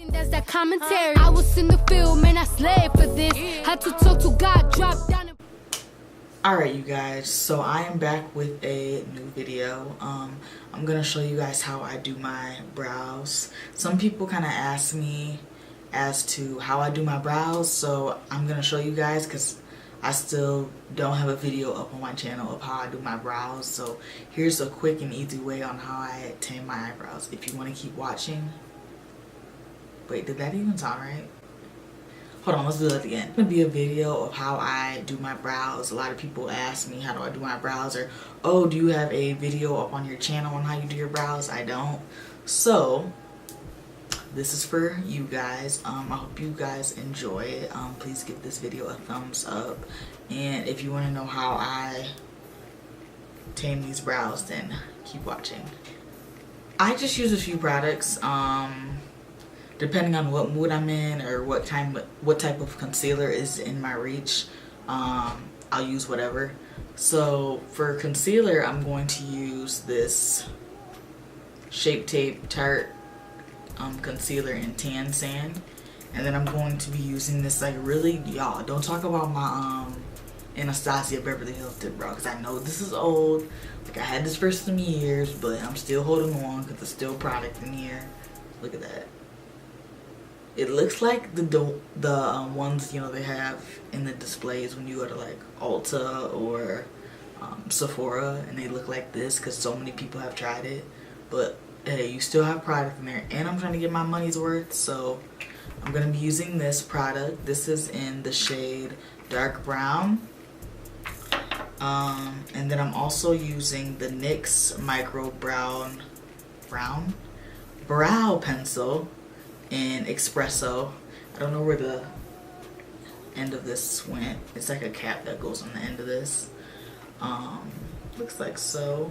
That's that commentary. I was in the field, man, I slaved for this. Had to talk to God, drop down. Alright, you guys, so I am back with a new video. I'm gonna show you guys how I do my brows. Some people kind of ask me as to how I do my brows, so I'm gonna show you guys because I still don't have a video up on my channel of how I do my brows. So here's a quick and easy way on how I tame my eyebrows if you want to keep watching. Wait, did that even sound right? Hold on, let's do that again. It's gonna be a video of how I do my brows. A lot of people ask me how do I do my brows, or oh, do you have a video up on your channel on how you do your brows? I don't. So this is for you guys. I hope you guys enjoy it. Please give this video a thumbs up, and if you want to know how I tame these brows, then keep watching. I just use a few products. Depending on what mood I'm in or what type of concealer is in my reach, I'll use whatever. So for concealer, I'm going to use this Shape Tape Tarte concealer in Tan Sand, and then I'm going to be using this, like, really, y'all don't talk about my Anastasia Beverly Hills dip brow, because I know this is old. Like, I had this for some years, but I'm still holding on because there's still product in here. Look at that. It looks like the ones, you know, they have in the displays when you go to like Ulta or Sephora, and they look like this because so many people have tried it. But hey, you still have product in there, and I'm trying to get my money's worth, so I'm gonna be using this product. This is in the shade Dark Brown, and then I'm also using the NYX Micro Brow Pencil in Expresso. I don't know where the end of this went. It's like a cap that goes on the end of this. Looks like so.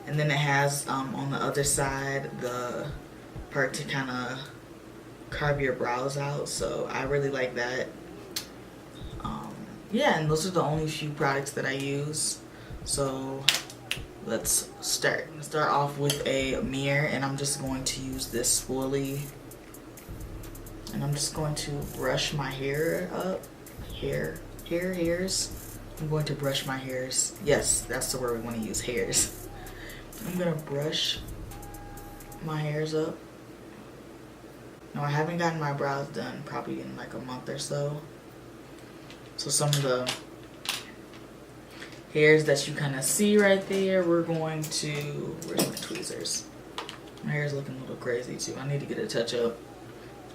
And then it has on the other side the part to kind of carve your brows out. So I really like that. Yeah, and those are the only few products that I use. So let's start. Start off with a mirror, and I'm just going to use this spoolie. And I'm just going to brush my hair up. Hairs. I'm going to brush my hairs. Yes, that's the word we want to use, hairs. I'm going to brush my hairs up. Now, I haven't gotten my brows done probably in like a month or so. So some of the hairs that you kind of see right there, we're going to... Where's my tweezers? My hair is looking a little crazy too. I need to get a touch up.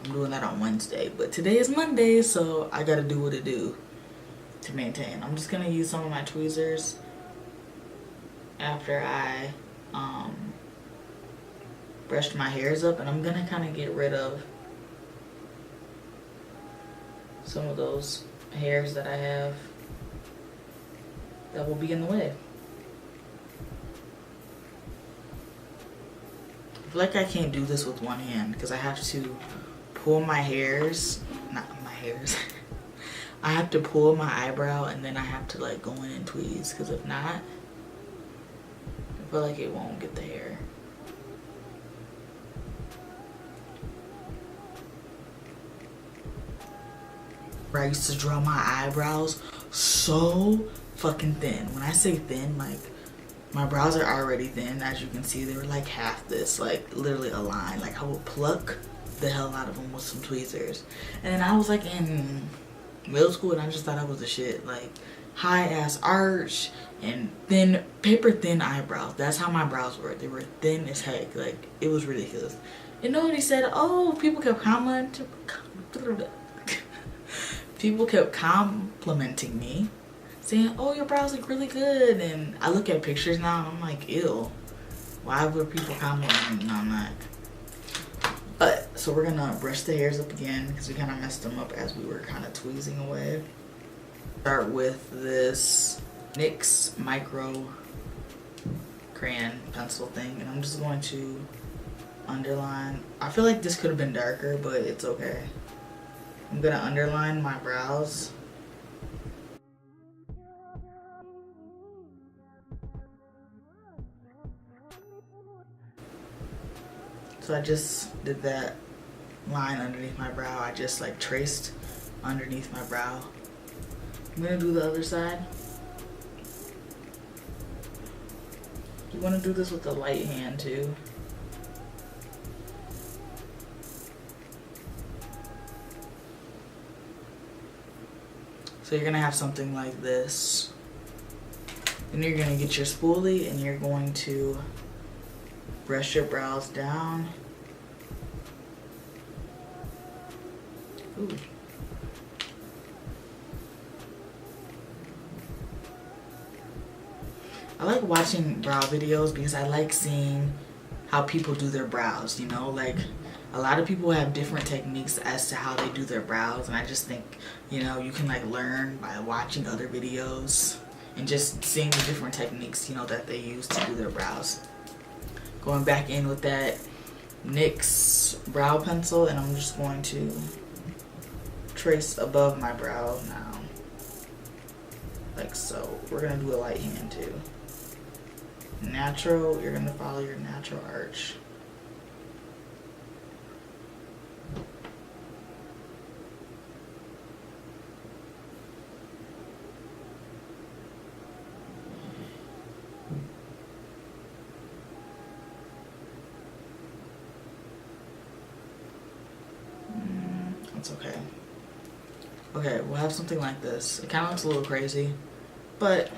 I'm doing that on Wednesday, but today is Monday, so I gotta do what it do to maintain. I'm just gonna use some of my tweezers after I brushed my hairs up, and I'm gonna kind of get rid of some of those hairs that I have that will be in the way. I feel like I can't do this with one hand because I have to pull my hairs, not my hairs. I have to pull my eyebrow, and then I have to like go in and tweeze, because if not, I feel like it won't get the hair. I used to draw my eyebrows so fucking thin. When I say thin, like my brows are already thin. As you can see, they were like half this, like literally a line. Like I would pluck the hell out of them with some tweezers. And then I was like in middle school, and I just thought I was the shit. Like high ass arch and thin, paper thin eyebrows. That's how my brows were. They were thin as heck. Like it was ridiculous. And nobody said, oh, people kept complimenting me, saying, oh, your brows look really good. And I look at pictures now and I'm like, ew, why would people compliment me? No, I'm not. But, so we're gonna brush the hairs up again because we kind of messed them up as we were kind of tweezing away. Start with this NYX Micro Crayon Pencil thing, and I'm just going to underline. I feel like this could have been darker, but it's okay. I'm gonna underline my brows. So I just did that line underneath my brow. I just like traced underneath my brow. I'm gonna do the other side. You want to do this with the light hand too. So you're gonna have something like this. Then you're gonna get your spoolie and you're going to brush your brows down. Ooh. I like watching brow videos because I like seeing how people do their brows, you know, like a lot of people have different techniques as to how they do their brows, and I just think, you know, you can like learn by watching other videos and just seeing the different techniques, you know, that they use to do their brows. Going back in with that NYX brow pencil, and I'm just going to trace above my brow now, like so. We're gonna do a light hand too. Natural, you're gonna follow your natural arch. That's okay. Okay, we'll have something like this. It kind of looks a little crazy, but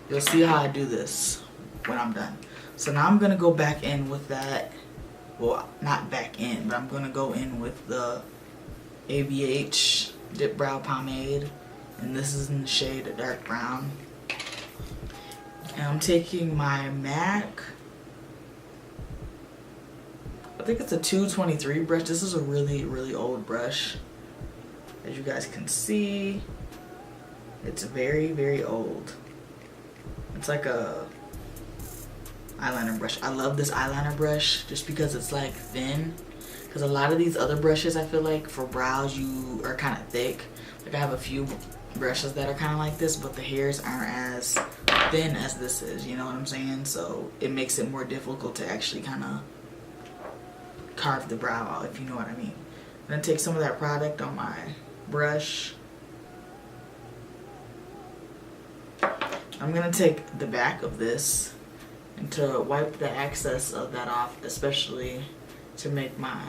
you'll see how I do this when I'm done. So now I'm gonna go back in with that. Well, not back in, but I'm gonna go in with the ABH Dip Brow Pomade, and this is in the shade dark brown. And I'm taking my MAC, I think it's a 223 brush. This is a really, really old brush. As you guys can see, it's very, very old. It's like a eyeliner brush. I love this eyeliner brush just because it's like thin. Because a lot of these other brushes, I feel like for brows, you are kind of thick. Like I have a few brushes that are kind of like this, but the hairs aren't as thin as this is. You know what I'm saying? So it makes it more difficult to actually kind of carve the brow out, if you know what I mean. I'm gonna take some of that product on my brush. I'm gonna take the back of this and to wipe the excess of that off, especially to make my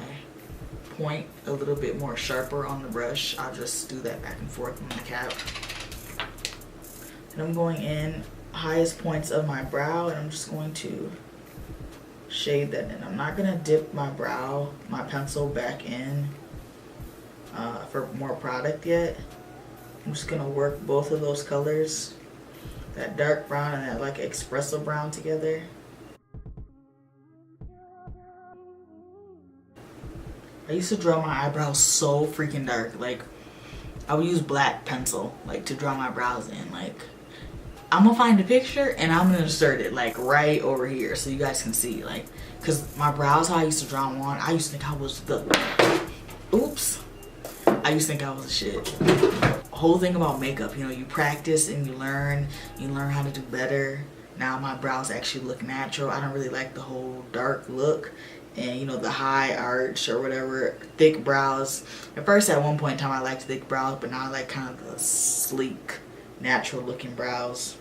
point a little bit more sharper on the brush. I'll just do that back and forth on the cap. And I'm going in highest points of my brow, and I'm just going to shade that in. I'm not gonna dip my pencil back in for more product yet. I'm just gonna work both of those colors, that dark brown and that like espresso brown together. I used to draw my eyebrows so freaking dark. Like I would use black pencil like to draw my brows in. Like I'm gonna find a picture and I'm gonna insert it like right over here so you guys can see, like, cause my brows, how I used to draw them on, I used to think I was the, I used to think I was the shit. Whole thing about makeup, you know, you practice and you learn how to do better. Now my brows actually look natural. I don't really like the whole dark look and, you know, the high arch or whatever, thick brows. At first, at one point in time, I liked thick brows, but now I like kind of the sleek, natural looking brows.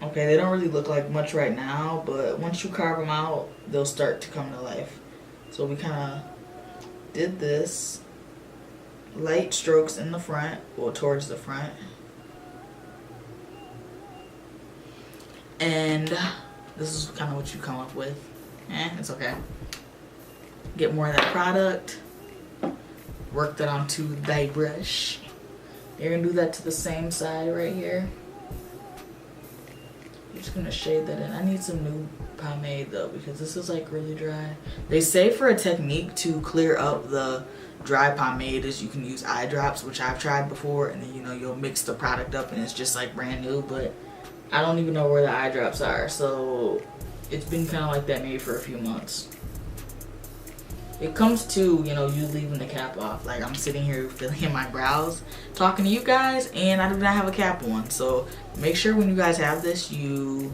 Okay, they don't really look like much right now, but once you carve them out, they'll start to come to life. So we kind of did this. Light strokes in the front, or towards the front. And this is kind of what you come up with. It's okay. Get more of that product. Work that onto the brush. You're gonna do that to the same side right here. I'm just gonna shade that in. I need some new pomade though because this is like really dry. They say for a technique to clear up the dry pomade is you can use eye drops, which I've tried before, and then, you know, you'll mix the product up and it's just like brand new, but I don't even know where the eye drops are, so it's been kind of like that maybe for a few months. it comes to, you know, you leaving the cap off. Like, I'm sitting here filling in my brows, talking to you guys, and I do not have a cap on. So make sure when you guys have this, you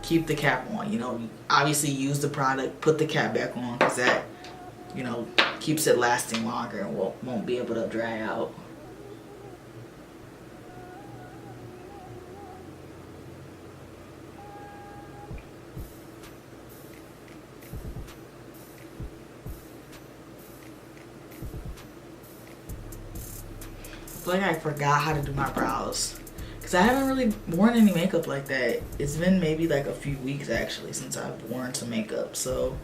keep the cap on. You know, obviously use the product, put the cap back on, because that, you know, keeps it lasting longer and won't be able to dry out. I feel like I forgot how to do my brows because I haven't really worn any makeup like that. It's been maybe like a few weeks actually since I've worn some makeup, so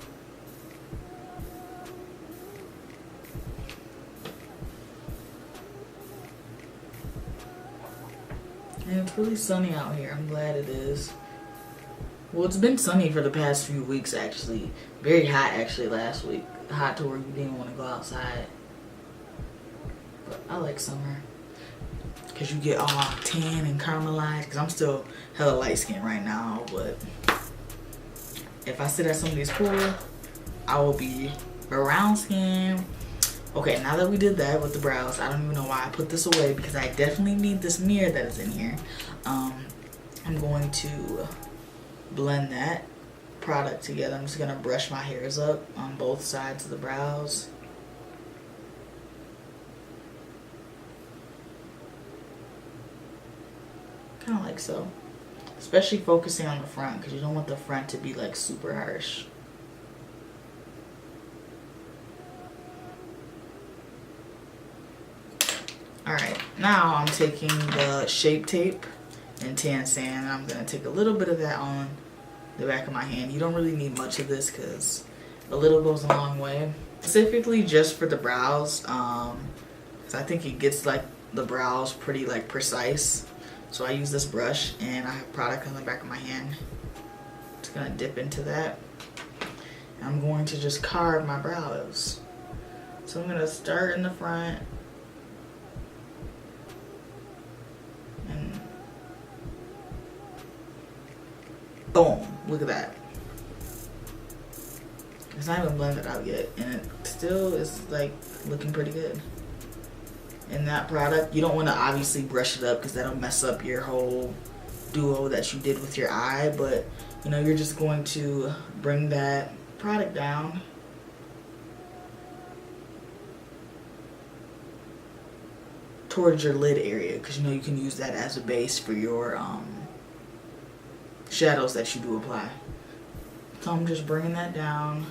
and it's really sunny out here. I'm glad it is. Well, it's been sunny for the past few weeks actually. Very hot actually last week. Hot to where you didn't want to go outside. But I like summer because you get all tan and caramelized, because I'm still hella light skin right now, but if I sit at somebody's pool, I will be brown skin. Okay, now that we did that with the brows, I don't even know why I put this away, because I definitely need this mirror that is in here. I'm going to blend that product together. I'm just gonna brush my hairs up on both sides of the brows. Kind of like so. Especially focusing on the front, because you don't want the front to be like super harsh. Alright, now I'm taking the Shape Tape and Tan Sand, and I'm going to take a little bit of that on the back of my hand. You don't really need much of this because a little goes a long way. Specifically just for the brows, because I think it gets like the brows pretty like precise. So I use this brush and I have product on the back of my hand. Just gonna dip into that. And I'm going to just carve my brows. So I'm gonna start in the front. And boom, look at that. It's not even blended out yet, and it still is like looking pretty good. In that product, you don't want to obviously brush it up because that'll mess up your whole duo that you did with your eye, but you know, you're just going to bring that product down towards your lid area, because you know you can use that as a base for your shadows that you do apply. So I'm just bringing that down.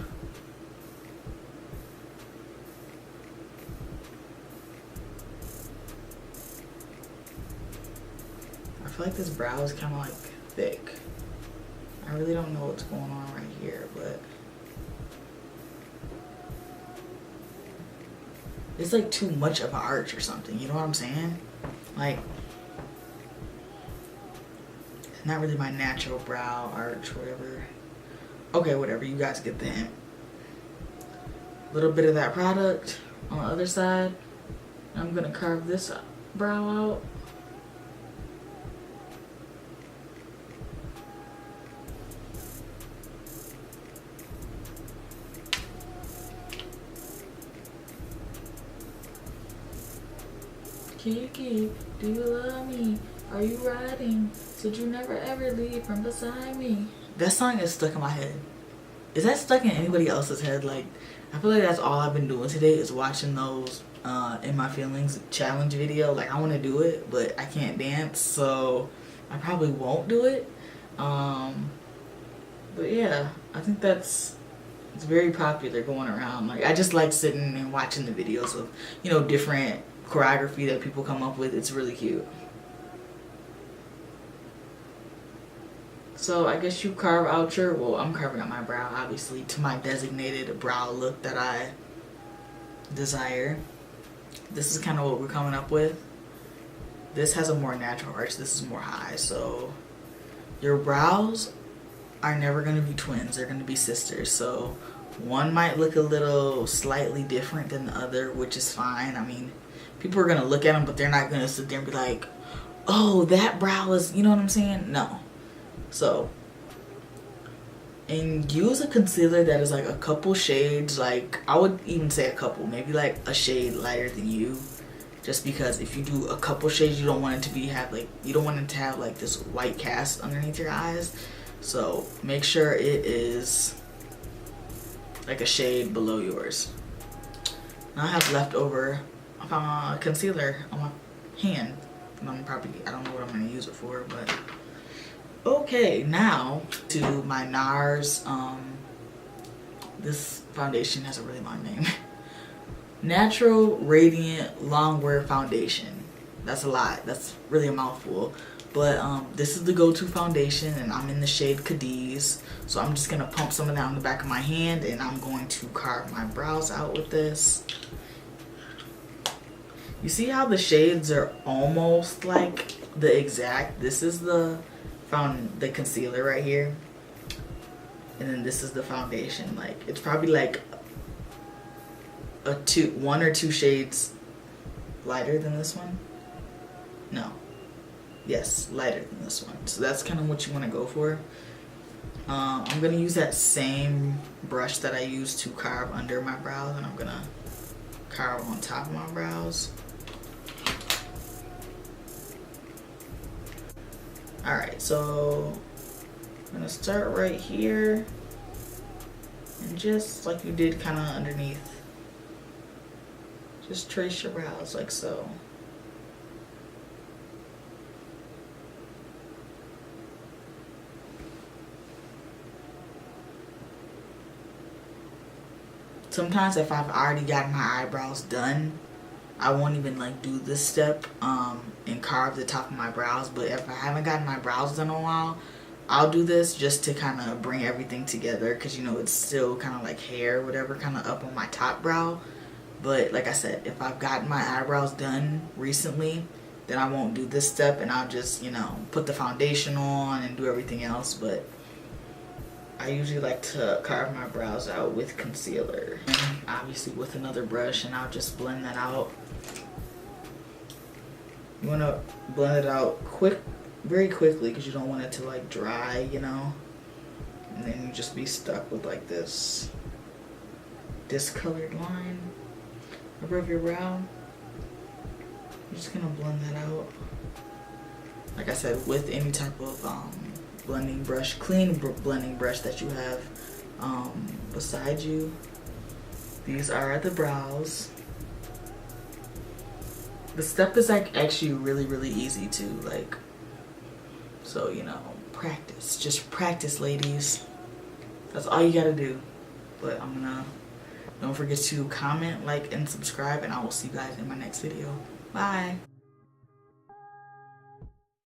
I feel like this brow is kind of like thick. I really don't know what's going on right here, but it's like too much of an arch or something, you know what I'm saying? Like, it's not really my natural brow arch, whatever. Okay, whatever, you guys get the hint. A little bit of that product on the other side. I'm gonna carve this brow out. Kiki, do you love me? Are you riding? Should you never ever leave from beside me? That song is stuck in my head. Is that stuck in anybody else's head? Like, I feel like that's all I've been doing today is watching those In My Feelings challenge video. Like, I want to do it, but I can't dance, so I probably won't do it. But yeah, I think it's very popular going around. Like, I just like sitting and watching the videos of, you know, different choreography that people come up with. It's really cute. So I guess you carve out your, well, I'm carving out my brow obviously to my designated brow look that I desire. This is kind of what we're coming up with. This has a more natural arch, this is more high. So your brows are never going to be twins, they're going to be sisters. So one might look a little slightly different than the other, which is fine. I mean, people are going to look at them, but they're not going to sit there and be like, oh, that brow is, you know what I'm saying? No. So And use a concealer that is like a couple shades, like I would even say a couple, maybe like a shade lighter than you. Just because if you do a couple shades, you don't want it to you don't want it to have like this white cast underneath your eyes. So make sure it is like a shade below yours. Now I have leftover concealer on my hand. And I don't know what I'm gonna use it for, but okay, now to my NARS. This foundation has a really long name. Natural Radiant Longwear Foundation. That's a lot. That's really a mouthful. But this is the go-to foundation, and I'm in the shade Cadiz. So I'm just gonna pump some of that on the back of my hand, and I'm going to carve my brows out with this. You see how the shades are almost like the exact. This is the concealer right here, and then this is the foundation. Like it's probably like one or two shades lighter than this one. No, yes, lighter than this one. So that's kind of what you want to go for. I'm gonna use that same brush that I used to carve under my brows, and I'm gonna carve on top of my brows. Alright, so I'm gonna start right here, and just like you did kind of underneath, just trace your brows like so. Sometimes if I've already gotten my eyebrows done, I won't even like do this step and carve the top of my brows. But if I haven't gotten my brows done in a while, I'll do this just to kind of bring everything together, because you know it's still kind of like hair, whatever, kind of up on my top brow. But like I said, if I've gotten my eyebrows done recently, then I won't do this step, and I'll just, you know, put the foundation on and do everything else. But I usually like to carve my brows out with concealer, and obviously with another brush, and I'll just blend that out. You want to blend it out very quickly, because you don't want it to like dry, you know, and then you just be stuck with like this discolored line above your brow. You're just gonna blend that out, like I said, with any type of blending brush, clean blending brush that you have beside you. These are the brows. The step is like actually really easy too, like, so you know, practice, just practice, ladies. That's all you gotta do. But don't forget to comment, like, and subscribe, and I will see you guys in my next video. Bye.